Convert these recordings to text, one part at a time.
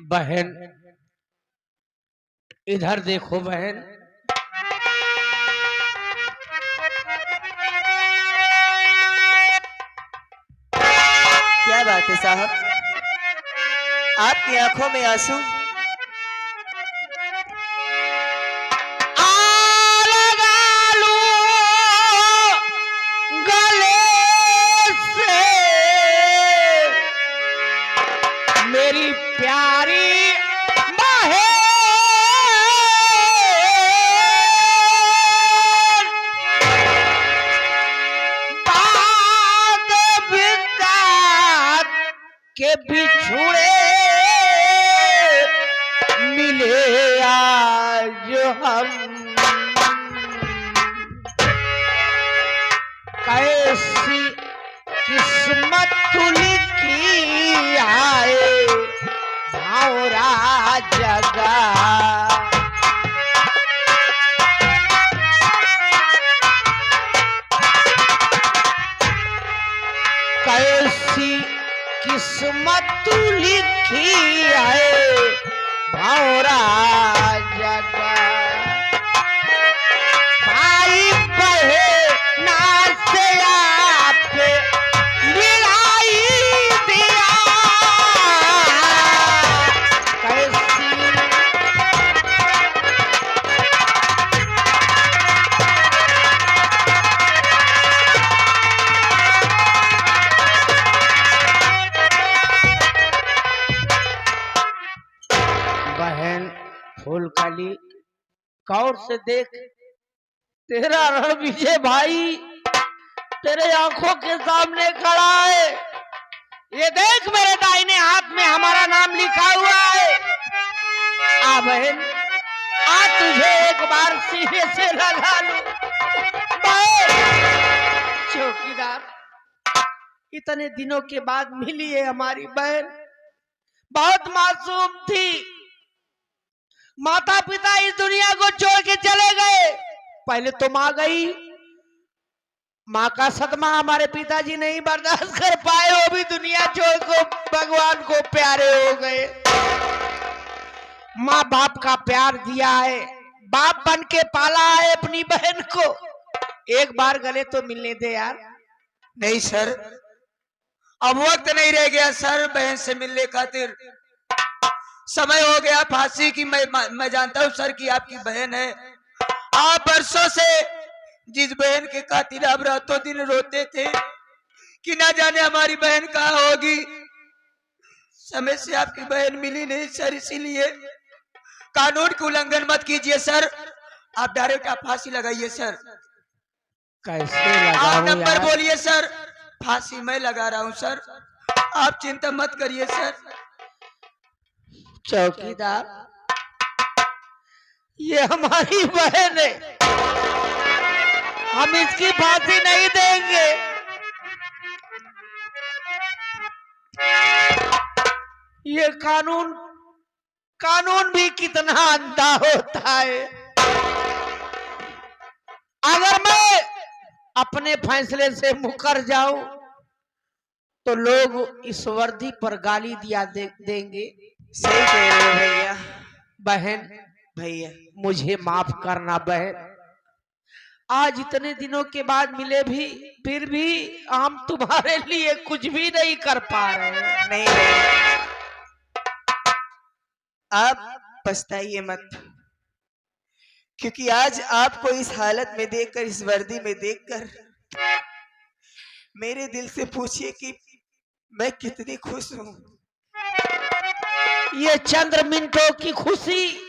बहन इधर देखो बहन। क्या बात है साहब, आपकी आंखों में आंसू? मेरी प्यारी बहन बाद बिता के बिछुड़े मिले आज हम। कैसी किस्मत लिखी आए भावरा जगा। कैसी किस्मत लिखी है भावरा जगा। भाई बहना से आप मिलाई दिया। कैसी बहन फूलकली गौर से देख, तेरा रण विजय भाई तेरे आंखों के सामने खड़ा है। ये देख मेरे दाहिने हाथ में हमारा नाम लिखा हुआ है। आ बहन आ तुझे एक बार सीने से लगा लूं। चौकीदार इतने दिनों के बाद मिली है हमारी बहन। बहुत मासूम थी, माता पिता इस दुनिया को छोड़ के चले गए। पहले तो माँ गई, माँ का सदमा हमारे पिताजी नहीं बर्दाश्त कर पाए, वो भी दुनिया छोड़ को भगवान को प्यारे हो गए। माँ बाप का प्यार दिया है, बाप बन के पाला है अपनी बहन को। एक बार गले तो मिलने दे यार। नहीं सर, अब वक्त नहीं रह गया सर बहन से मिलने खातिर। समय हो गया फांसी की। मैं जानता हूँ सर कि आपकी बहन है। आप बरसों से जिस बहन के खातिर आप रातों दिन रोते थे कि ना जाने हमारी बहन कहाँ होगी, समय से आपकी बहन मिली नहीं सर। इसीलिए कानून का उल्लंघन मत कीजिए सर, आप डायरेक्ट आप फांसी लगाइए सर। कैसे आप लगाऊं नंबर यार? बोलिए सर, फांसी मैं लगा रहा हूँ सर, आप चिंता मत करिए सर। चौकीदार ये हमारी बहन है, हम इसकी फांसी नहीं देंगे। ये कानून भी कितना अंधा होता है। अगर मैं अपने फैसले से मुकर जाऊं तो लोग इस वर्दी पर गाली दिया देंगे। सही कह रहे हो भैया। बहन भैया मुझे माफ करना बहन। आज इतने दिनों के बाद मिले भी, फिर भी हम तुम्हारे लिए कुछ भी नहीं कर पा रहे। नहीं भैया, आप पछताइए मत, क्योंकि आज आपको इस हालत में देखकर, इस वर्दी में देखकर मेरे दिल से पूछिए कि मैं कितनी खुश हूँ। ये चंद्र मिनटों की खुशी,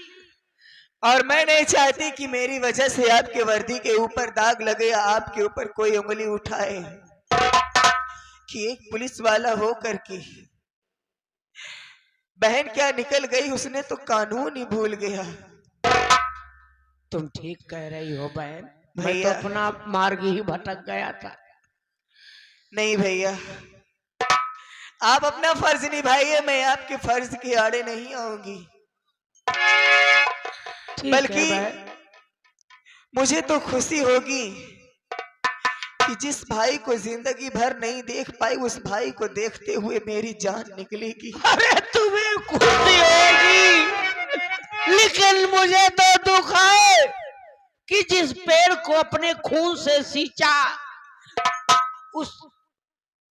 और मैं नहीं चाहती कि मेरी वजह से आपके वर्दी के ऊपर दाग लगे या आपके ऊपर कोई उंगली उठाए, कि एक पुलिस वाला होकर के बहन क्या निकल गई, उसने तो कानून ही भूल गया। तुम ठीक कह रही हो बहन, मैं तो भैया अपना मार्ग ही भटक गया था। नहीं भैया, आप अपना फर्ज निभाइए, मैं आपके फर्ज के आड़े नहीं आऊंगी। बल्कि मुझे तो खुशी होगी कि जिस भाई को जिंदगी भर नहीं देख पाई, उस भाई को देखते हुए मेरी जान निकलेगी। अरे तुम्हें खुशी होगी, लेकिन मुझे तो दुख है कि जिस पेड़ को अपने खून से सींचा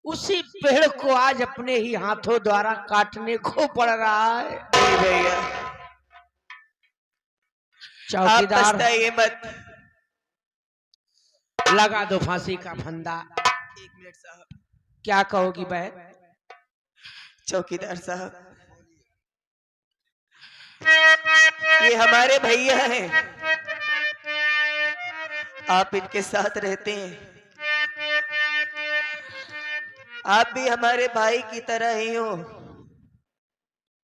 उसी पेड़ को आज अपने ही हाथों द्वारा काटने को पड़ रहा है। नहीं भैया, आप चौकीदार, पछताइए मत। लगा दो फांसी का फंदा। 1 मिनट साहब। क्या कहोगी बहन? चौकीदार साहब, ये हमारे भैया हैं, आप इनके साथ रहते हैं, आप भी हमारे भाई की तरह ही हो।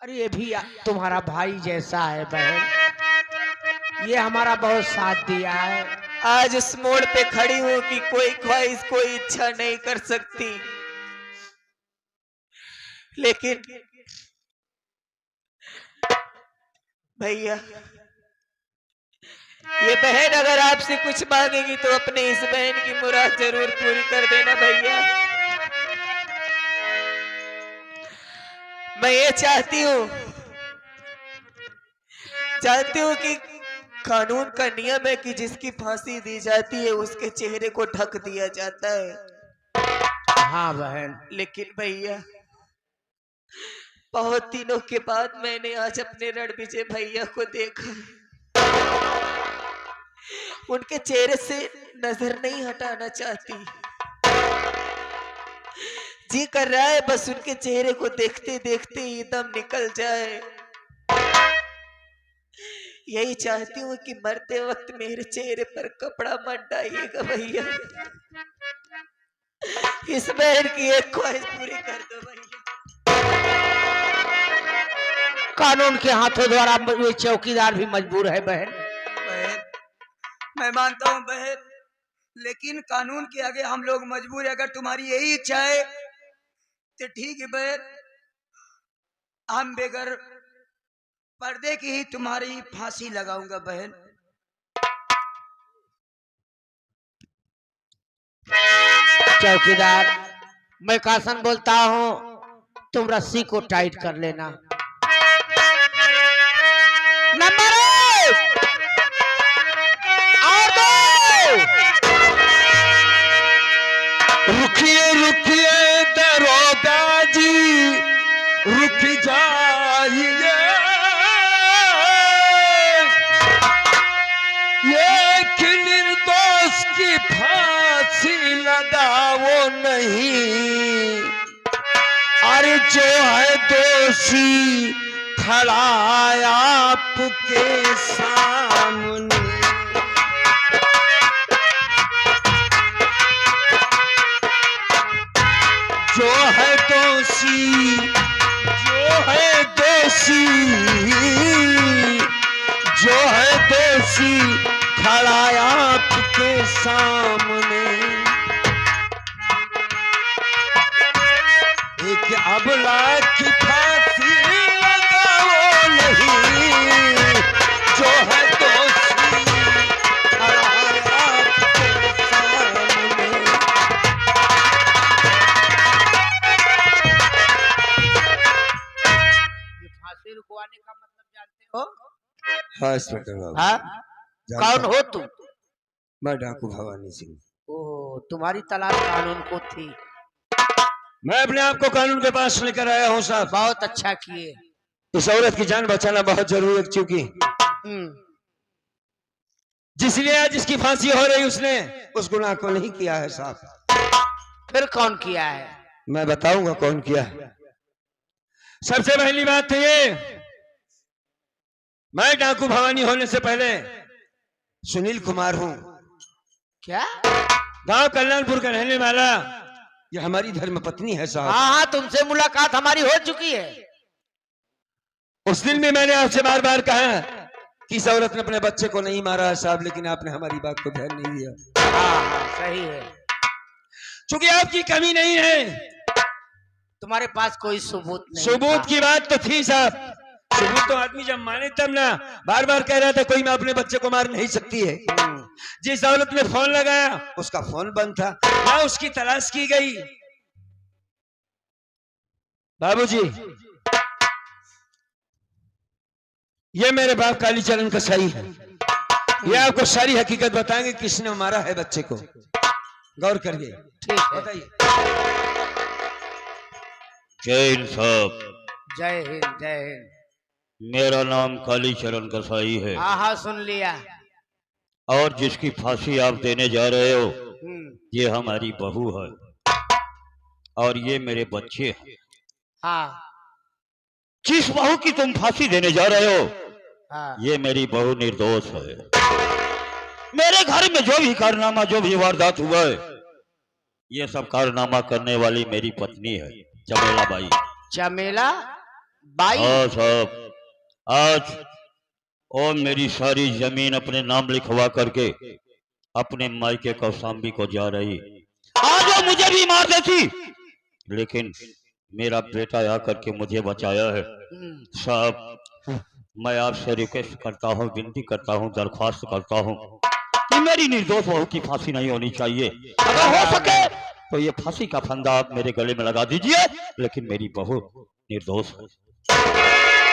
अरे ये भी तुम्हारा भाई जैसा है बहन, ये हमारा बहुत साथ दिया है। आज उस मोड़ पे खड़ी हूं कि कोई ख्वाहिश कोई इच्छा नहीं कर सकती, लेकिन भैया ये बहन अगर आपसे कुछ मांगेगी तो अपने इस बहन की मुराद जरूर पूरी कर देना भैया। मैं ये चाहती हूँ कि कानून का नियम है कि जिसकी फांसी दी जाती है उसके चेहरे को ढक दिया जाता है। हाँ बहन, लेकिन भैया बहुत दिनों के बाद मैंने आज अपने रणविजय भैया को देखा, उनके चेहरे से नजर नहीं हटाना चाहती, जी कर रहा है बस उनके चेहरे को देखते देखते ही दम निकल जाए। यही चाहती हूँ कि मरते वक्त मेरे चेहरे पर कपड़ा मत डालिएगा भैया, इस बहन की एक ख्वाहिश पूरी कर दो भैया। कानून के हाथों द्वारा ये चौकीदार भी मजबूर है बहन। बहन मैं मानता हूँ बहन, लेकिन कानून के आगे हम लोग मजबूर है। अगर तुम्हारी यही इच्छा है तो ठीक है बहन, हम बेगर पर्दे की ही तुम्हारी फांसी लगाऊंगा बहन। चौकीदार, मैं कासन बोलता हूँ, तुम रस्सी को टाइट कर लेना। नंबर 1 और 2। रुकिए रुकिए दरोगा जी, रुक जाइए, एक निर्दोष की फांसी लगाओ नहीं, अरे जो है दोषी खड़ा आपके सामने। जो है दोषी, जो है दोषी, जो है दोषी खड़ा आपके सामने। एक अबला की फांसी लगाओ नहीं, जो है दोषी खड़ा आपके सामने। फांसी रुकवाने का मतलब जानते हो? हाँ इंस्पेक्टर बाबू, हाँ? जानता कौन हूँ। हो तुम? मैं डाकू भवानी सिंह। ओ, तुम्हारी तलाश कानून को थी। मैं अपने आप को कानून के पास लेकर आया हूँ साहब। बहुत अच्छा किए। इस औरत की जान बचाना बहुत जरूरी है, क्योंकि जिसने आज जिसकी फांसी हो रही उसने उस गुनाह को नहीं किया है साहब। फिर कौन किया है? मैं बताऊंगा कौन किया है। सबसे पहली बात तो ये, मैं डाकू भवानी होने से पहले सुनील कुमार हूँ। क्या? गांव कल्याणपुर का रहने वाला। ये हमारी धर्मपत्नी है साहब। हाँ हाँ, तुमसे मुलाकात हमारी हो चुकी है। उस दिन भी मैंने आपसे बार बार कहा कि इस औरत ने अपने बच्चे को नहीं मारा है साहब, लेकिन आपने हमारी बात को ध्यान नहीं दिया। हाँ हाँ, सही है। चूंकि आपकी कमी नहीं है, तुम्हारे पास कोई सबूत नहीं सबूत था। की बात तो थी साहब। सबूत तो आदमी जब माने तब ना। बार बार कह रहा था कोई मैं अपने बच्चे को मार नहीं सकती है। जिस औरत ने फोन लगाया उसका फोन बंद था, ना उसकी तलाश की गई। बाबूजी, ये मेरे बाप कालीचरण कसाई है। ये आपको सारी हकीकत बताएंगे किसने मारा है बच्चे को। गौर करिए। ठीक है। बताइए। जय हिंद साहब, जय हिंद जय हिंद। मेरा नाम कालीचरण कसाई है हाँ हाँ सुन लिया। और जिसकी फांसी आप देने जा रहे हो हम्म, ये हमारी बहू है और ये मेरे बच्चे हैं। हाँ जिस बहू की तुम फांसी देने जा रहे हो हाँ ये मेरी बहू निर्दोष है। मेरे घर में जो भी कारनामा, जो भी वारदात हुआ है, ये सब कारनामा करने वाली मेरी पत्नी है चमेला बाई। चमेला बाई। हाँ साहब, आज और मेरी सारी जमीन अपने नाम लिखवा करके अपने मायके कौशाम्बी को जा रही। आज वो मुझे भी मार देती, लेकिन मेरा बेटा आकर के मुझे बचाया है। साहब, मैं आपसे रिक्वेस्ट करता हूँ, विनती करता हूँ, दरख्वास्त करता हूँ कि मेरी निर्दोष बहू की फांसी नहीं होनी चाहिए। अगर हो सके तो ये फांसी का फंदा आप मेरे गले में लगा दीजिए, लेकिन मेरी बहू निर्दोष है।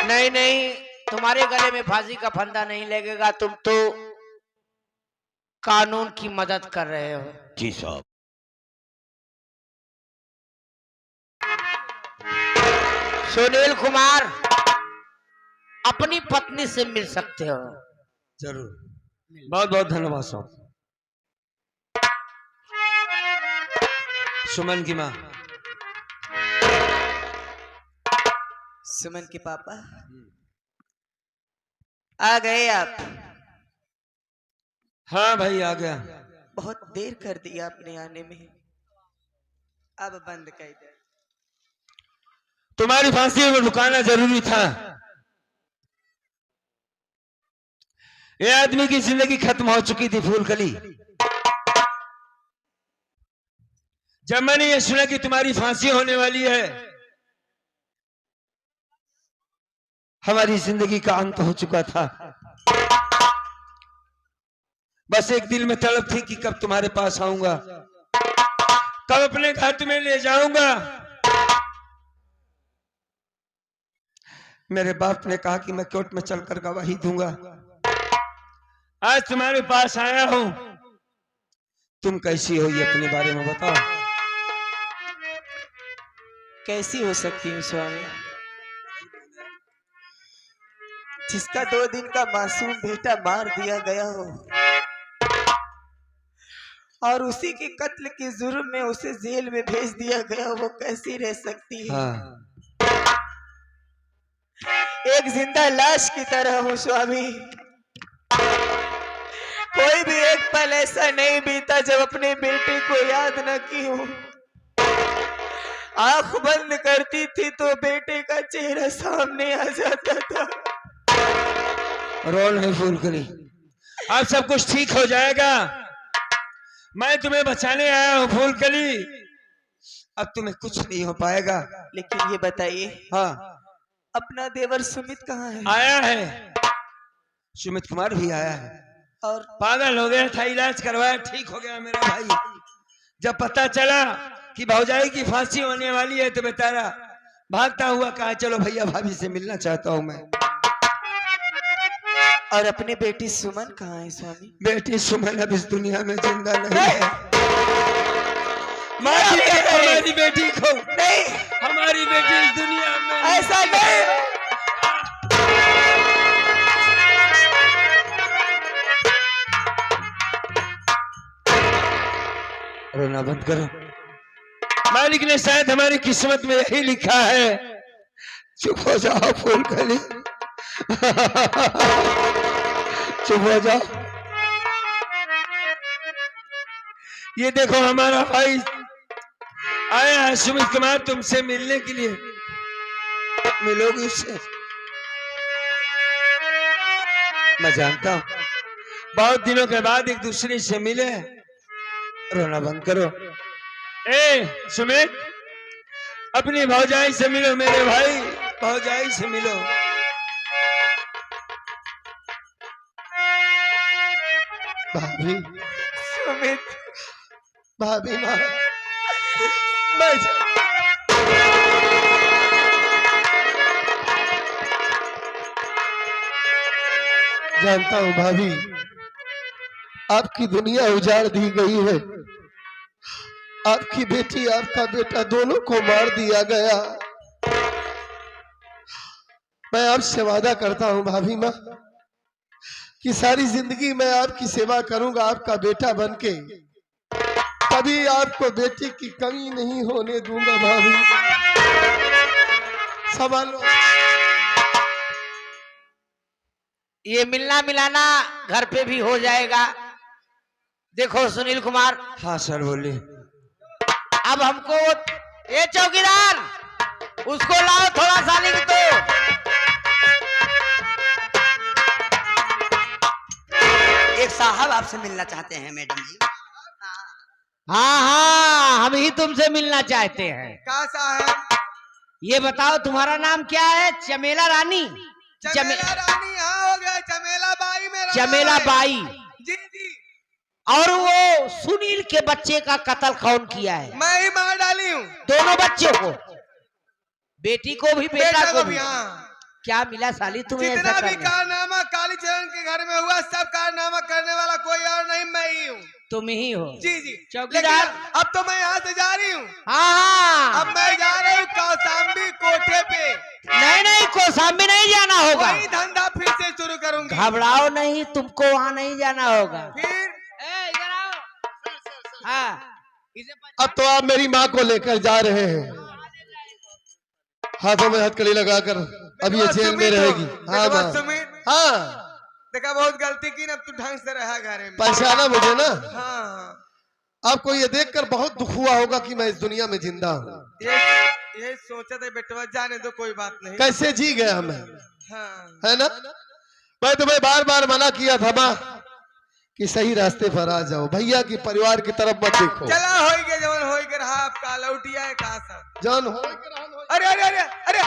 नहीं नहीं, तुम्हारे गले में फांसी का फंदा नहीं लगेगा। तुम तो कानून की मदद कर रहे हो। जी साहब। सुनील कुमार, अपनी पत्नी से मिल सकते हो। जरूर। बहुत बहुत धन्यवाद साहब। सुमन की माँ। सुमन के पापा आ गए आप? हाँ भाई आ गया। बहुत देर कर दी आपने आने में, अब बंद कर दे। तुम्हारी फांसी में रुकाना जरूरी था। ये आदमी की जिंदगी खत्म हो चुकी थी फूलकली। जब मैंने ये सुना कि तुम्हारी फांसी होने वाली है, हमारी जिंदगी का अंत हो चुका था। बस एक दिल में तड़प थी कि कब तुम्हारे पास आऊंगा, कब अपने घर तुम्हें ले जाऊंगा। मेरे बाप ने कहा कि मैं कोर्ट में चलकर गवाही दूंगा। आज तुम्हारे पास आया हूं। तुम कैसी हो ये अपने बारे में बताओ। कैसी हो सकती हूँ स्वामी, जिसका 2 दिन का मासूम बेटा मार दिया गया हो और उसी के कत्ल के जुर्म में उसे जेल में भेज दिया गया, वो कैसी रह सकती है? हाँ। एक जिंदा लाश की तरह हूँ स्वामी। कोई भी एक पल ऐसा नहीं बीता जब अपने बेटे को याद न की हो। आंख बंद करती थी तो बेटे का चेहरा सामने आ जाता था। रोल है फूलकली, अब सब कुछ ठीक हो जाएगा। मैं तुम्हें बचाने आया हूँ फूलकली, अब तुम्हें कुछ नहीं हो पाएगा। लेकिन ये बताइए, हाँ, अपना देवर सुमित कहाँ है? आया है। सुमित कुमार भी आया है और पागल हो गया था, इलाज करवाया, ठीक हो गया मेरा भाई। जब पता चला कि भौजाई की फांसी होने वाली है तो बेचारा भागता हुआ कहा चलो भैया भाभी से मिलना चाहता हूं मैं। और अपनी बेटी सुमन कहाँ है स्वामी? बेटी सुमन अब इस दुनिया में जिंदा नहीं है। मार दिया हमारी बेटी को। नहीं, हमारी बेटी इस दुनिया में ऐसा नहीं। रोना बंद करो। मालिक ने शायद हमारी किस्मत में यही लिखा है। चुप हो जाओ फूलकली, चुप हो जाओ। ये देखो हमारा भाई आया है सुमित कुमार तुमसे मिलने के लिए। मिलोगी उससे? मैं जानता हूं बहुत दिनों के बाद एक दूसरे से मिले। रोना बंद करो। ए सुमित, अपनी भौजाई से मिलो मेरे भाई, भौजाई से मिलो। भाभी, सुमित, भाभी माँ, जानता हूँ भाभी, आपकी दुनिया उजाड़ दी गई है। आपकी बेटी आपका बेटा दोनों को मार दिया गया। मैं आपसे वादा करता हूँ भाभी माँ कि सारी जिंदगी मैं आपकी सेवा करूंगा, आपका बेटा बनके। कभी आपको बेटी की कमी नहीं होने दूंगा भाभी। संभालो। ये मिलना मिलाना घर पे भी हो जाएगा। देखो सुनील कुमार, हाँ सर बोलिए। अब हमको ये चौकीदार उसको लाओ थोड़ा सा लिख दो। एक साहब आपसे मिलना चाहते हैं मैडम जी। हाँ हाँ, हम ही तुमसे मिलना चाहते हैं। का साहब? ये बताओ तुम्हारा नाम क्या है? चमेला रानी? चमेला रानी? हाँ हो गया, चमेला बाई मेरा चमेला नाम है। बाई। जी जी। और वो सुनील के बच्चे का कत्ल कौन किया है? मैं ही मार डाली हूँ। दोनों बच्चों को, बेटी को भी बेटा को भी। हाँ। क्या मिला साली तुम्हें ऐसा जितना भी करने? कारनामा कालीचरण के घर में हुआ, सब कारनामा करने वाला कोई और नहीं, मैं ही हूँ। तुम ही हो? जी जी। चौकीदार, लेकिन अब तो मैं यहाँ से जा रही हूँ। हाँ हाँ। अब मैं जा रही हूँ कौशाम्बी कोठे पे। नहीं नहीं, कौशाम्बी नहीं जाना होगा। वही धंधा फिर से शुरू करूंगी। घबराओ नहीं, तुमको वहाँ नहीं जाना होगा। फिर इधर आओ। हाँ, अब तो आप मेरी माँ को लेकर जा रहे हैं, हाथों में हथकड़ी लगाकर। अब ये जेल में रहेगी। हाँ माँ। हाँ, देखा बहुत गलती की ना, तू ढंग से रहा घर में। पहचाना मुझे ना? हाँ। आपको ये देखकर बहुत दुख हुआ होगा कि मैं इस दुनिया में जिंदा हूँ। ये सोचा था बेटवा, जाने दो कोई बात नहीं। कैसे जी गया मैं, हाँ। है ना? मैं तुम्हें बार बार मना किया था माँ कि सही रास्ते पर आ जाओ, भैया की परिवार की तरफ मत देखो। चला होई के जवन होई के रहा, आपका लौटिया है कहा सा जान हो। अरे अरे अरे अरे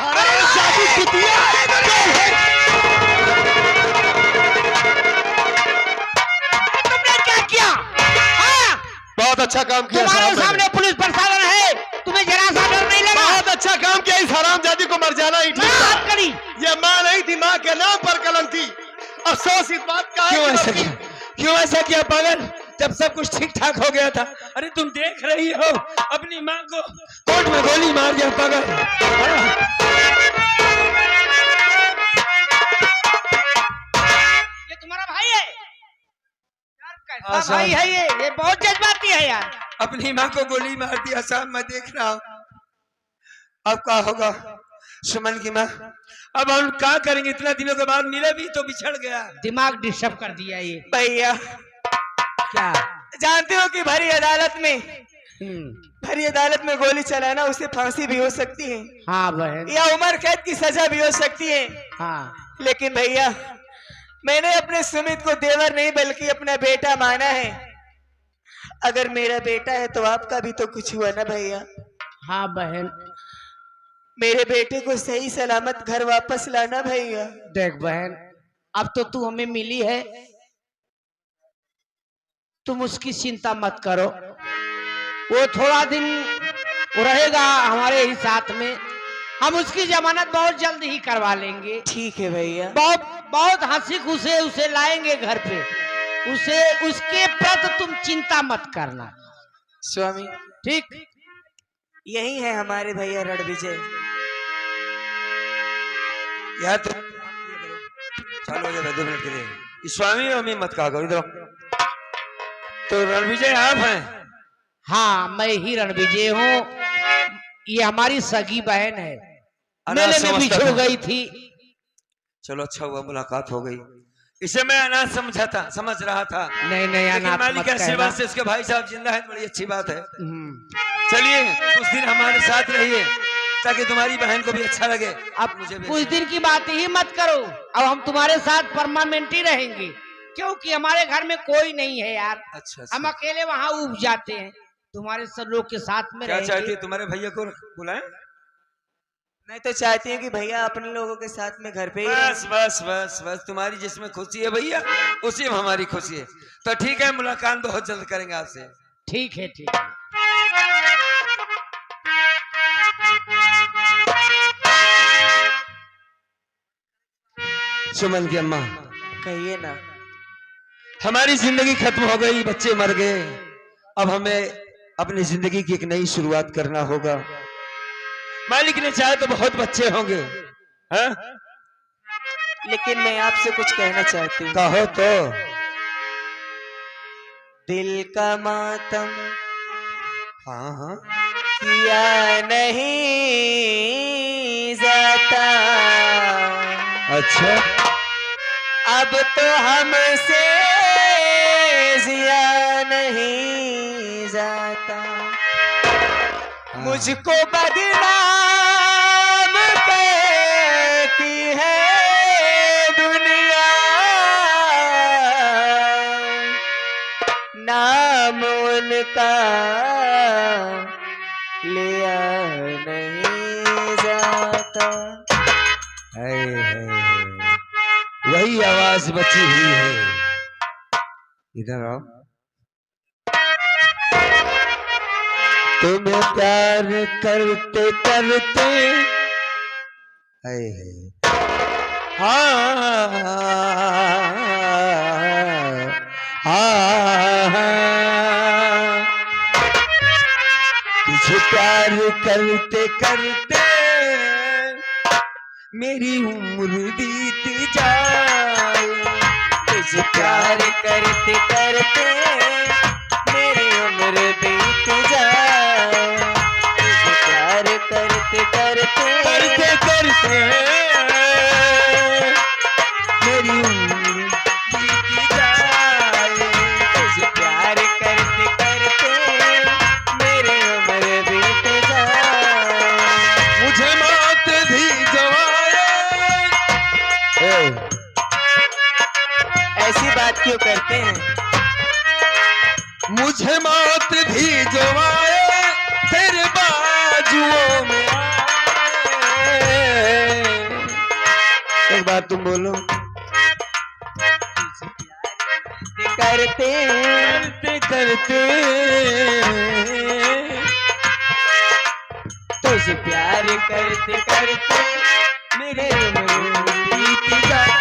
तुमने क्या किया? हाँ? बहुत अच्छा काम किया तुम्हारे साहब मैंने। सामने पुलिस प्रशासन है, तुम्हें जरा सा डर नहीं लगा? बहुत अच्छा काम किया। इस हरामजादी को मर जाना ही ठीक माँ था। करी। ये माँ नहीं थी, माँ के नाम पर कलंक थी। अफसोस इस बात का है क्यों कि ऐसा अपनी- किया? क्यों ऐसा किया पागल? जब सब कुछ ठीक ठाक हो गया था। अरे तुम देख रही हो, अपनी माँ को कोर्ट में गोली मार दिया पागल। ये तुम्हारा भाई है? यार कैसा हाँ, भाई साहब। है ये बहुत जज्बाती है यार। अपनी माँ को गोली मार दिया साहब, मैं देख रहा हूँ। अब क्या होगा सुमन की माँ? अब हम क्या करेंगे? इतना दिनों के बाद मिले भी तो बिछड़ गया। दिमाग डिस्टर्ब कर दिया ये। भैया, क्या? जानते हो कि भरी अदालत में हम्म। भरी अदालत में गोली चलाना, उसे फांसी भी हो सकती है हाँ बहन। या उम्र कैद की सजा भी हो सकती है। हाँ। लेकिन भैया, मैंने अपने सुमित को देवर नहीं बल्कि अपना बेटा माना है। अगर मेरा बेटा है तो आपका भी तो कुछ हुआ ना भैया। हाँ बहन। मेरे बेटे को सही सलामत घर वापस लाना भैया। देख बहन, अब तो तू हमें मिली है, तुम उसकी चिंता मत करो। वो थोड़ा दिन वो रहेगा हमारे ही साथ में, हम उसकी जमानत बहुत जल्द ही करवा लेंगे। ठीक है भैया। बहुत बहुत हंसी खुशी उसे लाएंगे घर पे। उसे उसके प्रति तुम चिंता मत करना, स्वामी, ठीक? यही है हमारे भैया रणविजय। यार तो चालू हो जाए 2 मिनट के लिए। स्वामी अम्मी मत कहा करो, इधर आओ। तो रणविजय आप हैं? हाँ, मैं ही रणविजय हूँ। ये हमारी सगी बहन है, अनाथ मेले में समझता बिछड़ था। गई थी। चलो अच्छा हुआ मुलाकात हो गई। इसे मैं अनाथ समझ रहा था। नहीं नहीं, लेकिन अनाथ मालिक मत के आशीर्वाद कहना। से उसके भाई साहब जिंदा है, बड़ी अच्छी बात है। हम्म। चलिए कुछ दिन हमारे साथ रहिए ताकि तुम्हारी बहन को भी अच्छा लगे। अब मुझे भी कुछ अच्छा दिन की बात ही मत करो, अब हम तुम्हारे साथ परमानेंट ही रहेंगे, क्योंकि हमारे घर में कोई नहीं है यार। अच्छा हम अकेले वहाँ उब जाते हैं, तुम्हारे सब लोग के साथ में क्या चाहती रहेंगे। है? तुम्हारे भैया को बुलाएं? मैं तो चाहती हूँ कि भैया अपने लोगों के साथ में घर पे ही बस बस बस बस, तुम्हारी जिसमें खुशी है भैया उसी में हमारी खुशी है। तो ठीक है, मुलाकात बहुत जल्द करेंगे आपसे। ठीक है ठीक है। सुमन की अम्मा, कहिए ना। हमारी जिंदगी खत्म हो गई, बच्चे मर गए, अब हमें अपनी जिंदगी की एक नई शुरुआत करना होगा। मालिक ने चाहे तो बहुत बच्चे होंगे, हाँ? लेकिन मैं आपसे कुछ कहना चाहती हूँ। कहो तो। दिल का मातम हाँ हाँ किया नहीं जाता, अच्छा, अब तो हमसे जिया नहीं जाता। मुझको बदनाम कहती है दुनिया, नाम उनका लिया नहीं जाता। वही आवाज बची हुई है। इधर आओ। तुम्हें प्यार करते करते तुझे प्यार करते करते मेरी उम्र बीत जाए, तुझे प्यार करते करते मेरी उम्र बीत जाए, तुझे प्यार करते करते करते करते मेरी उम्र बीत जाए, तुझे प्यार करते करते मेरी उम्र बीत जाए। मुझे मौत भी जवाए। ऐसी बात क्यों करते हैं? मुझे मौत भी जवाए तेरे बाजुओं में आए। एक बात तुम बोलो। करते करते करते तुझे प्यार करते करते मेरे उम्र बीत जाए,